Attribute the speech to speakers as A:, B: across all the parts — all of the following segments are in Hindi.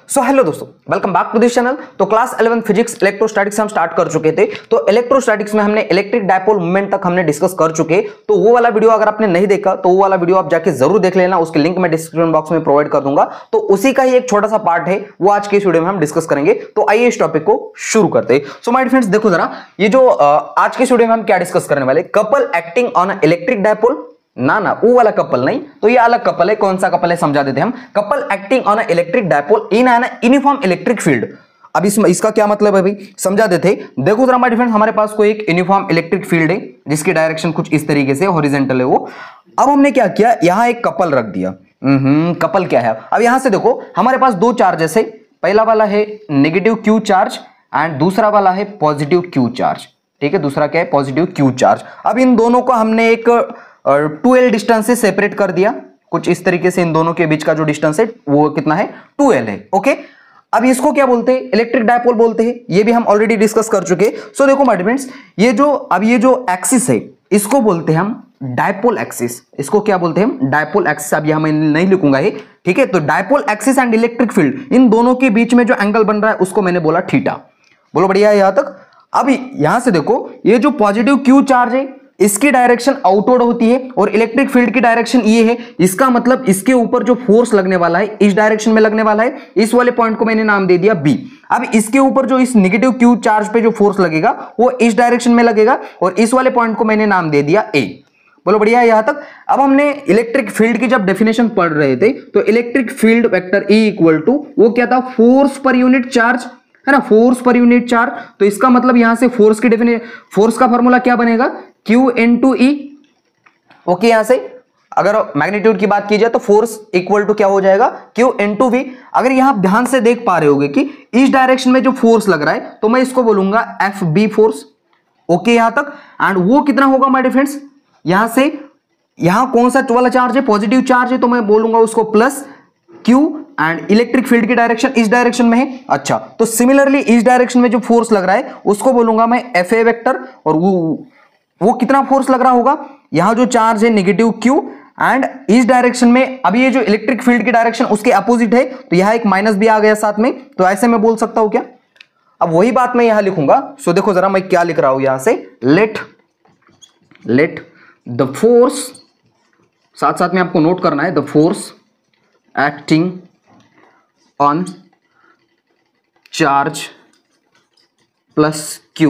A: सो हेलो दोस्तों, welcome back to this channel. तो क्लास 11 फिजिक्स इलेक्ट्रोस्टैटिक्स हम स्टार्ट कर चुके थे। तो इलेक्ट्रोस्टैटिक्स में हमने इलेक्ट्रिक डायपोल मूवमेंट तक हमने डिस्कस कर चुके। तो वो वाला वीडियो अगर आपने नहीं देखा तो वो वाला वीडियो आप जाके जरूर देख लेना, उसकी लिंक मैं डिस्क्रिप्शन बॉक्स में प्रोवाइड कर दूंगा। तो उसी का ही एक छोटा सा पार्ट है, वो आज के इस वीडियो में हम डिस्कस करेंगे। तो आइए इस टॉपिक को शुरू करते हैं। सो माय फ्रेंड्स, देखो जरा, ये जो आज के इस वीडियो में हम क्या डिस्कस करने वाले, couple acting on electric dipole. ना वो वाला कपल नहीं, तो ये अलग कपल है। कौन सा कपल है समझा देते हैं हम। Couple acting on electric dipole in an uniform electric field. अब इसका क्या मतलब है भाई, समझा देते हैं। देखो जरा माय फ्रेंड्स, हमारे पास कोई एक यूनिफॉर्म इलेक्ट्रिक फील्ड है जिसकी डायरेक्शन कुछ इस तरीके से हॉरिजॉन्टल है वो। अब हमने क्या किया, यहां एक कपल रख दिया। कपल क्या है, अब यहां से देखो हमारे पास दो चार्जेस है। पहला वाला है नेगेटिव क्यू चार्ज एंड दूसरा वाला है पॉजिटिव क्यू चार्ज। ठीक है, दूसरा क्या है, पॉजिटिव क्यू चार्ज। अब इन दोनों को हमने एक 2L डिस्टेंस से सेपरेट कर दिया। कुछ इस तरीके से इन दोनों के बीच का जो डिस्टेंस है वो कितना है, 2L है। ओके, अब इसको क्या बोलते हैं, इलेक्ट्रिक डायपोल बोलते हैं। ये भी हम ऑलरेडी डिस्कस कर चुके। सो देखो माय फ्रेंड्स, ये जो एक्सिस है इसको बोलते हैं हम डायपोल एक्सिस। इसको क्या बोलते हैं हम, डायपोल एक्सिस। अब यहां मैं नहीं लिखूंगा ये, ठीक है। तो dipole axis and electric field, इन दोनों के बीच में जो एंगल बन रहा है उसको मैंने बोला थीटा। बोलो बढ़िया है यहां तक। अब यहां से देखो, ये जो पॉजिटिव क्यू चार्ज है इसकी डायरेक्शन आउटवर्ड होती है और इलेक्ट्रिक फील्ड की डायरेक्शन ये है। इसका मतलब इसके ऊपर जो फोर्स लगने वाला है इस डायरेक्शन में लगने वाला है। इस वाले पॉइंट को मैंने नाम दे दिया बी। अब इसके ऊपर जो इस नेगेटिव क्यू चार्ज पे जो फोर्स लगेगा वो इस डायरेक्शन में लगेगा और इस वाले पॉइंट को मैंने नाम दे दिया ए। बोलो बढ़िया है यहां तक। अब हमने इलेक्ट्रिक फील्ड की जब डेफिनेशन पढ़ रहे थे तो electric field vector E equal to वो क्या था, फोर्स पर यूनिट चार्ज, है ना, फोर्स पर यूनिट चार्ज। तो इसका मतलब यहां से फोर्स की डेफिनेशन, फोर्स का फॉर्मूला क्या बनेगा, Q into E। ओके, यहां से अगर मैग्नीट्यूड की बात की जाए तो फोर्स इक्वल टू क्या हो जाएगा, Q into V। अगर यहां ध्यान से देख पा रहे होगे कि इस डायरेक्शन में जो फोर्स लग रहा है तो मैं इसको बोलूंगा FB फोर्स। ओके यहां तक। एंड वो कितना होगा माय डियर फ्रेंड्स, यहां से यहां कौन सा वाला चार्ज है, पॉजिटिव चार्ज है, तो मैं बोलूंगा उसको plus Q and electric field की डायरेक्शन इस डायरेक्शन में है। अच्छा, तो सिमिलरली इस डायरेक्शन में जो फोर्स लग रहा है उसको बोलूंगा मैं FA वेक्टर। और वो कितना फोर्स लग रहा होगा, यहां जो चार्ज है नेगेटिव Q एंड इस डायरेक्शन में, अभी ये जो इलेक्ट्रिक फील्ड की डायरेक्शन उसके अपोजिट है तो यहां एक माइनस भी आ गया साथ में। तो ऐसे मैं बोल सकता हूं क्या, अब वही बात मैं यहां लिखूंगा। सो देखो जरा मैं क्या लिख रहा हूं यहां से, लेट द फोर्स, साथ साथ में आपको नोट करना है, the force acting on charge plus Q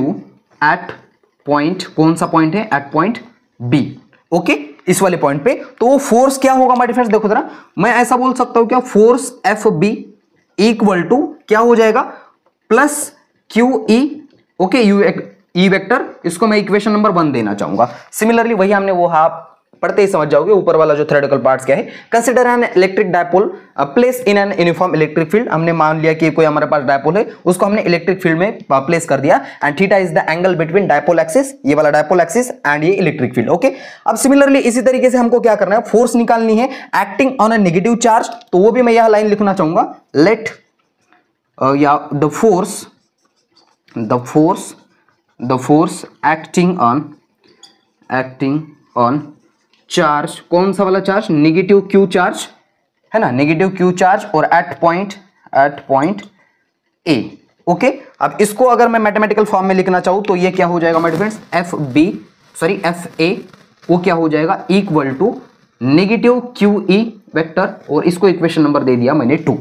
A: at point, कौन सा पॉइंट है, एट पॉइंट B। ओके, इस वाले पॉइंट पे तो फोर्स क्या होगा माय डियर फ्रेंड्स, देखो जरा, मैं ऐसा बोल सकता हूं क्या, फोर्स FB इक्वल टू क्या हो जाएगा, plus QE। Okay, E vector, इसको मैं इक्वेशन नंबर 1 देना चाहूंगा। सिमिलरली वही हमने वो आप पढ़ते ही समझ जाओगे ऊपर वाला जो थ्योरेटिकल पार्ट्स क्या है। Consider an electric dipole place in an uniform electric field. हमने मान लिया कि कोई हमारे पास डायपोल है, उसको हमने इलेक्ट्रिक फील्ड में प्लेस कर दिया। And theta is the angle between dipole axis, ये वाला डायपोल एक्सिस एंड ये इलेक्ट्रिक फील्ड। ओके, अब सिमिलरली इसी तरीके से हमको क्या करना है, फोर्स निकालनी है acting on a negative charge. तो वो भी मैं यह लाइन लिखना चाहूंगा, let the force acting on charge, कौन सा वाला चार्ज, नेगेटिव क्यू चार्ज, है ना, नेगेटिव क्यू चार्ज, और एट पॉइंट ए। ओके, अब इसको अगर मैं मैथमेटिकल फॉर्म में लिखना चाहूं तो ये क्या हो जाएगा माय फ्रेंड्स, FA वो क्या हो जाएगा, equal to negative QE vector, और इसको इक्वेशन नंबर दे दिया मैंने 2।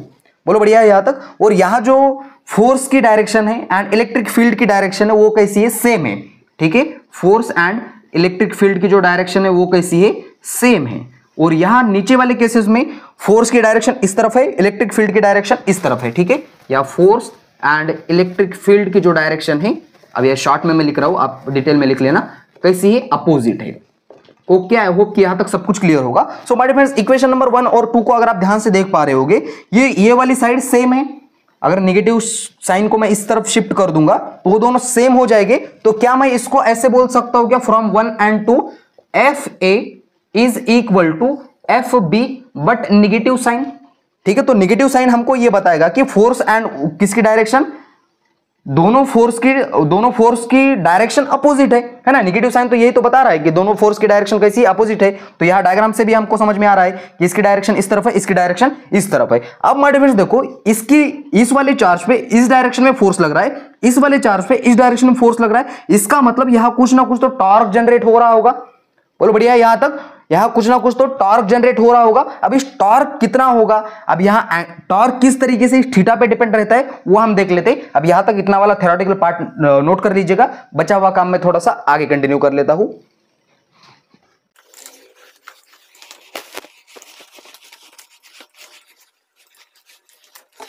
A: बोलो बढ़िया है यहां तक। और यहां जो फोर्स की डायरेक्शन है एंड इलेक्ट्रिक फील्ड की डायरेक्शन है वो कैसी है, सेम है। ठीक है, फोर्स एंड इलेक्ट्रिक फील्ड की जो डायरेक्शन है वो कैसी है, सेम है। और यहां नीचे वाले केसेस में फोर्स की डायरेक्शन इस तरफ है, इलेक्ट्रिक फील्ड की डायरेक्शन इस तरफ है। ठीक है, या फोर्स एंड इलेक्ट्रिक फील्ड की जो डायरेक्शन है, अब ये शॉर्ट में मैं लिख रहा हूं, आप डिटेल में लिख लेना, कैसी है, अपोजिट है। ओके, आई होप कि यहां तक सब कुछ क्लियर होगा। So my dear friends, equation number 1 और 2 को अगर आप ध्यान से देख पा रहे होगे, ये वाली साइड सेम है। अगर नेगेटिव साइन को मैं इस तरफ शिफ्ट कर दूंगा तो वो दोनों सेम हो जाएंगे। तो क्या मैं इसको ऐसे बोल सकता हूं क्या, from 1 and 2 FA is equal to FB but negative sign. ठीक है, तो नेगेटिव साइन हमको ये बताएगा कि फोर्स एंड किसकी डायरेक्शन, दोनों फोर्स की डायरेक्शन अपोजिट है ना। नेगेटिव साइन तो यही तो बता रहा है कि दोनों फोर्स की डायरेक्शन कैसी अपोजिट है। तो यहां डायग्राम से भी हमको समझ में आ रहा है कि इसकी डायरेक्शन इस तरफ है, इसकी डायरेक्शन इस तरफ है। अब माय डियर फ्रेंड्स देखो, इसकी इस वाले चार्ज पे इस डायरेक्शन में फोर्स लग रहा है, इस वाले चार्ज पे इस डायरेक्शन में फोर्स लग रहा है। इसका मतलब यहां कुछ ना कुछ तो टॉर्क जनरेट हो रहा होगा। बोलो बढ़िया, यहां तक यहां कुछ ना कुछ तो टॉर्क जनरेट हो रहा होगा। अब इस टॉर्क कितना होगा, अब यहां टॉर्क किस तरीके से इस थीटा पे डिपेंड रहता है वो हम देख लेते हैं। अब यहां तक इतना वाला थ्योरेटिकल पार्ट नोट कर लीजिएगा, बचा हुआ काम मैं थोड़ा सा आगे कंटिन्यू कर लेता हूं।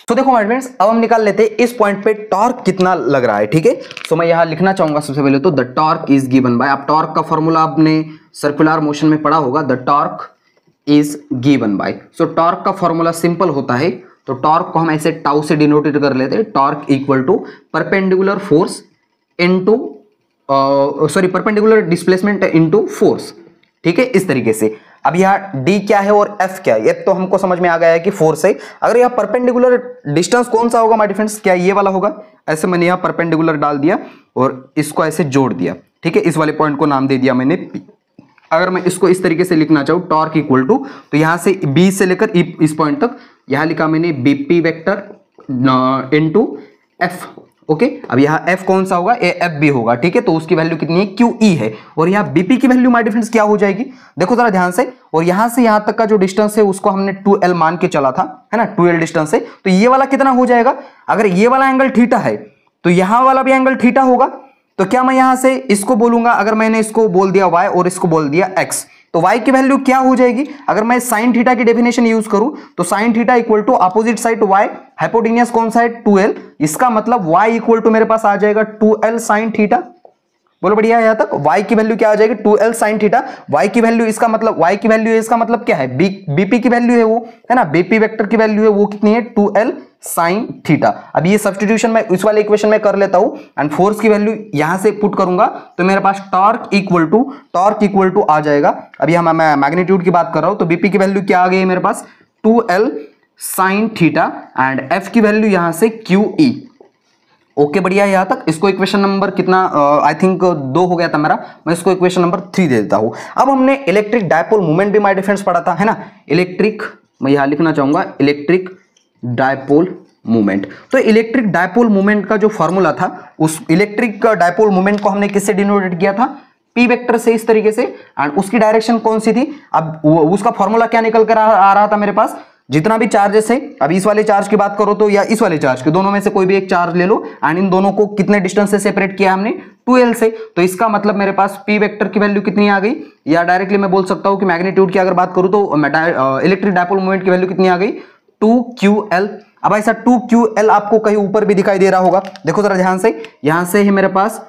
A: तो देखो माय फ्रेंड्स, अब हम निकाल लेते हैं इस पॉइंट पे टॉर्क कितना लग रहा है। ठीक है, सो मैं यहां लिखना चाहूंगा सबसे पहले तो the torque is given by, आप टॉर्क का फॉर्मूला आपने सर्कुलर मोशन में पढ़ा होगा, the torque is given by. So torque का फॉर्मूला सिंपल होता है, तो टॉर्क को हम ऐसे टाउ से डिनोटेड कर लेते हैं। Torque equal to perpendicular force into perpendicular displacement into force. ठीक है, इस तरीके से। अब यहाँ d क्या है और f क्या है, ये तो हमको समझ में आ गया है कि फोर्स है। अगर यहाँ परपेंडिकुलर डिस्टेंस कौन सा होगा माय डिफरेंस, क्या ये वाला होगा। ऐसे मैंने यहाँ परपेंडिकुलर डाल दिया और इसको ऐसे जोड़ दिया। ठीक है, इस वाले पॉइंट को नाम दे दिया मैंने P। अगर मैं इसको इस तरीके से लिखना चाहूँ, टॉर्क इक्वल टू, तो यहाँ से B से लेकर इस पॉइंट तक यहाँ लिखा मैंने BP vector into F। Okay, अब यहाँ F कौन सा होगा, AFB होगा। ठीक है, तो उसकी वैल्यू कितनी है, QE है। और यहाँ BP की वैल्यू माय डिफरेंस क्या हो जाएगी, देखो जरा ध्यान से। और यहाँ से यहाँ तक का जो डिस्टेंस है उसको हमने 2L मान के चला था, है ना, 2L डिस्टेंस है। तो ये वाला कितना हो जाएगा, अगर ये वाला एंगल थीटा है तो यहाँ वाला भी एंगल थीटा होगा। तो क्या मैं यहाँ से इसको बोलूंगा, अगर मैंने इसको बोल दिया y और इसको बोल दिया x, तो y की वैल्यू क्या हो जाएगी। अगर मैं साइन थीटा की डेफिनेशन यूज करूं तो sine theta equal to opposite side y, hypotenuse कौन सा है 2L, इसका मतलब y इक्वल टू मेरे पास आ जाएगा 2L साइन थीटा। बोलो बढ़िया, यहां तक y की वैल्यू क्या आ जाएगी 2L साइन थीटा। y की वैल्यू इसका मतलब y की वैल्यू है, इसका मतलब क्या है BP की वैल्यू है वो, है ना, BP वेक्टर की वैल्यू है वो कितनी है 2L साइन थीटा। अब ये सब्स्टिट्यूशन मैं इस वाले इक्वेशन में कर लेता हूं एंड फोर्स की वैल्यू यहां से पुट करूंगा तो मेरे पास टॉर्क इक्वल टू आ जाएगा। अभी हम मैं मैग्नीट्यूड की बात कर रहा हूं, तो BP की वैल्यू क्या आ गई है मेरे पास 2L sine theta and F की वैल्यू यहां से QE। ओके बढ़िया, यहां तक। इसको इक्वेशन नंबर कितना, आई थिंक 2 हो गया था मेरा, मैं इसको इक्वेशन नंबर 3 दे देता हूं। अब हमने इलेक्ट्रिक डायपोल मोमेंट भी माय डिफरेंस पढ़ा था, है ना। इलेक्ट्रिक, मैं यहां लिखना चाहूंगा इलेक्ट्रिक डायपोल मोमेंट। तो इलेक्ट्रिक डायपोल मोमेंट का जो फॉर्मूला था, उस इलेक्ट्रिक डायपोल मोमेंट को हमने किससे डिनोटेड किया था, P वेक्टर से, इस तरीके से। एंड उसकी डायरेक्शन कौन सी थी, अब उसका फॉर्मूला क्या निकल कर आ रहा था मेरे पास, जितना भी चार्जेस है, अब इस वाले चार्ज की बात करो तो या इस वाले चार्ज के, दोनों में से कोई भी एक चार्ज ले लो एंड इन दोनों को कितने डिस्टेंस से सेपरेट किया हमने 2L से। तो इसका मतलब मेरे पास P वेक्टर की वैल्यू कितनी आ गई, या डायरेक्टली मैं बोल सकता हूं कि मैग्नीट्यूड की अगर बात करूं तो इलेक्ट्रिक डायपोल मोमेंट की वैल्यू कितनी आ गई 2QL। अब ऐसा 2QL आपको कहीं ऊपर भी दिखाई दे रहा होगा, देखो जरा ध्यान से। यहां से है मेरे पास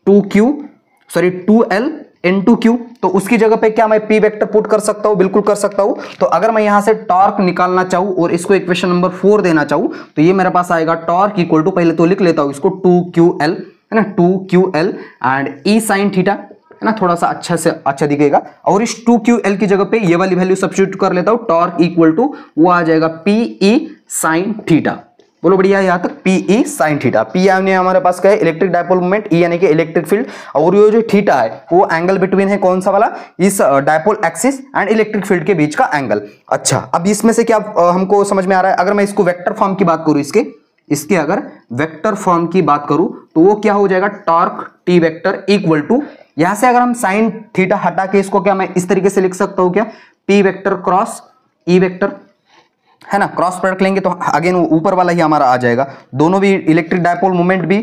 A: 2L into Q, तो उसकी जगह पे क्या मैं P वेक्टर पुट कर सकता हूं, बिल्कुल कर सकता हूं। तो अगर मैं यहां से टॉर्क निकालना चाहूं और इसको इक्वेशन नंबर 4 देना चाहूं तो ये मेरे पास आएगा टॉर्क इक्वल टू, पहले तो लिख लेता हूं इसको 2QL, है ना, 2QL and E sine theta, है ना, थोड़ा सा अच्छा दिखेगा। और इस 2QL की जगह पे ये वाली वैल्यू सब्स्टिट्यूट कर लेता हूं, टॉर्क इक्वल टू वो आ जाएगा PE साइन थीटा। बोलो बढ़िया, यहां तक PE साइन थीटा। P यानी हमारे पास क्या है, इलेक्ट्रिक डायपोल मोमेंट, E यानी कि इलेक्ट्रिक फील्ड, और ये जो थीटा है वो एंगल बिटवीन है कौन सा वाला, इस dipole axis and electric field के बीच का एंगल। अच्छा, अब इसमें से क्या हमको समझ में आ रहा है, अगर मैं इसको वेक्टर फॉर्म की बात करूं, इसके अगर वेक्टर फॉर्म की बात करूं तो वो क्या हो जाएगा, torque T vector equal to, यहां से अगर हम साइन थीटा हटा के इसको क्या मैं इस तरीके से लिख सकता हूं क्या, P vector cross E vector, है ना, क्रॉस प्रोडक्ट लेंगे तो अगेन ऊपर वाला ही हमारा आ जाएगा। दोनों भी इलेक्ट्रिक डायपोल मोमेंट भी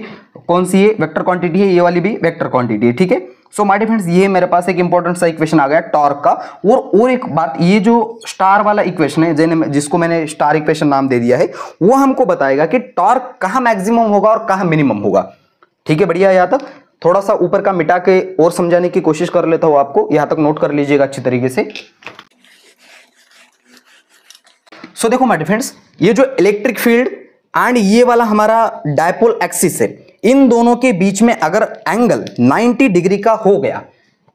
A: कौन सी है, वेक्टर क्वांटिटी है, ये वाली भी वेक्टर क्वांटिटी है। ठीक है, सो माय डियर फ्रेंड्स, ये मेरे पास एक इंपॉर्टेंट सा इक्वेशन आ गया टॉर्क का। और एक बात, ये जो स्टार वाला इक्वेशन है, जिसको मैंने स्टार इक्वेशन नाम दे दिया है, वो हमको बताएगा कि टॉर्क कहां मैक्सिमम होगा और कहां मिनिमम होगा। ठीक है बढ़िया, यहां तक थोड़ा सा ऊपर का मिटा के और समझाने की कोशिश कर लेता हूं आपको, यहां तक नोट कर लीजिएगा अच्छी तरीके से। सो देखो माय डियर फ्रेंड्स, ये जो इलेक्ट्रिक फील्ड एंड ये वाला हमारा डायपोल एक्सिस है, इन दोनों के बीच में अगर एंगल 90 डिग्री का हो गया,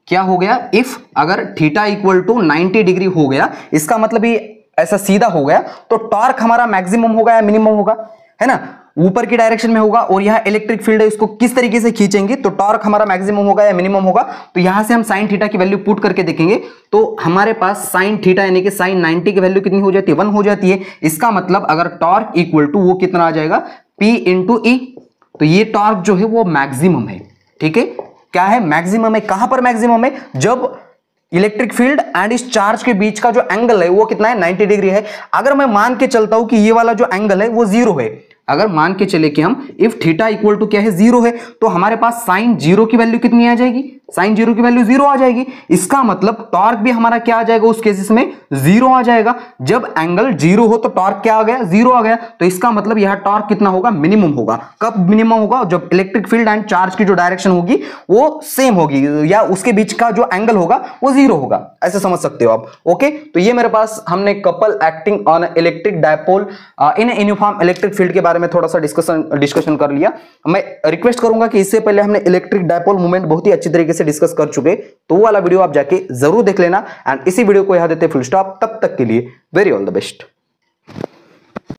A: क्या हो गया, इफ अगर थीटा इक्वल टू 90 डिग्री हो गया, इसका मतलब ये ऐसा सीधा हो गया, तो टॉर्क हमारा मैक्सिमम होगा या मिनिमम होगा, है ना, ऊपर की डायरेक्शन में होगा और यह इलेक्ट्रिक फील्ड है, इसको किस तरीके से खींचेंगे तो टॉर्क हमारा मैक्सिमम होगा या मिनिमम होगा। तो यहां से हम साइन थीटा की वैल्यू पुट करके देखेंगे तो हमारे पास साइन थीटा यानी कि साइन 90 की वैल्यू कितनी हो जाती है, 1 हो जाती है। इसका मतलब अगर टॉर्क इक्वल टू वो कितना आ जाएगा, P इंटू ई, तो ये टॉर्क जो है वो मैक्सिमम है। ठीक है, क्या है, मैक्सिमम है। कहां पर मैक्सिमम है, जब इलेक्ट्रिक फील्ड एंड इस चार्ज के बीच का जो एंगल है वो कितना है, 90 डिग्री है। अगर मैं मान के चलता हूं कि ये वाला जो एंगल है वो 0 है, अगर मान के चले कि हम इफ थीटा इक्वल टू क्या है, 0 है, तो हमारे पास साइन 0 की वैल्यू कितनी आ जाएगी, साइन 0 की वैल्यू 0 आ जाएगी। इसका मतलब टॉर्क भी हमारा क्या आ जाएगा उस केसेस में, 0 आ जाएगा। जब एंगल 0 हो तो टॉर्क क्या आ गया, 0 आ गया। तो इसका मतलब यह टॉर्क कितना होगा, मिनिमम होगा। कब मिनिमम होगा, जब इलेक्ट्रिक फील्ड एंड चार्ज की जो डायरेक्शन होगी वो सेम होगी या उसके बीच का जो एंगल होगा वो 0 होगा, ऐसे समझ सकते हो आप। ओके, तो ये मेरे पास हमने couple acting on electric dipole in uniform electric field के बारे में थोड़ा सा डिस्कशन कर लिया। मैं रिक्वेस्ट करूंगा कि इससे पहले हमने इलेक्ट्रिक डायपोल मूवमेंट बहुत ही अच्छी तरीके से डिस्कस कर चुके, तो वो वाला वीडियो आप जाके जरूर देख लेना। एंड इसी वीडियो को यहां देते फुल स्टॉप, तब तक के लिए वेरी ऑल द बेस्ट।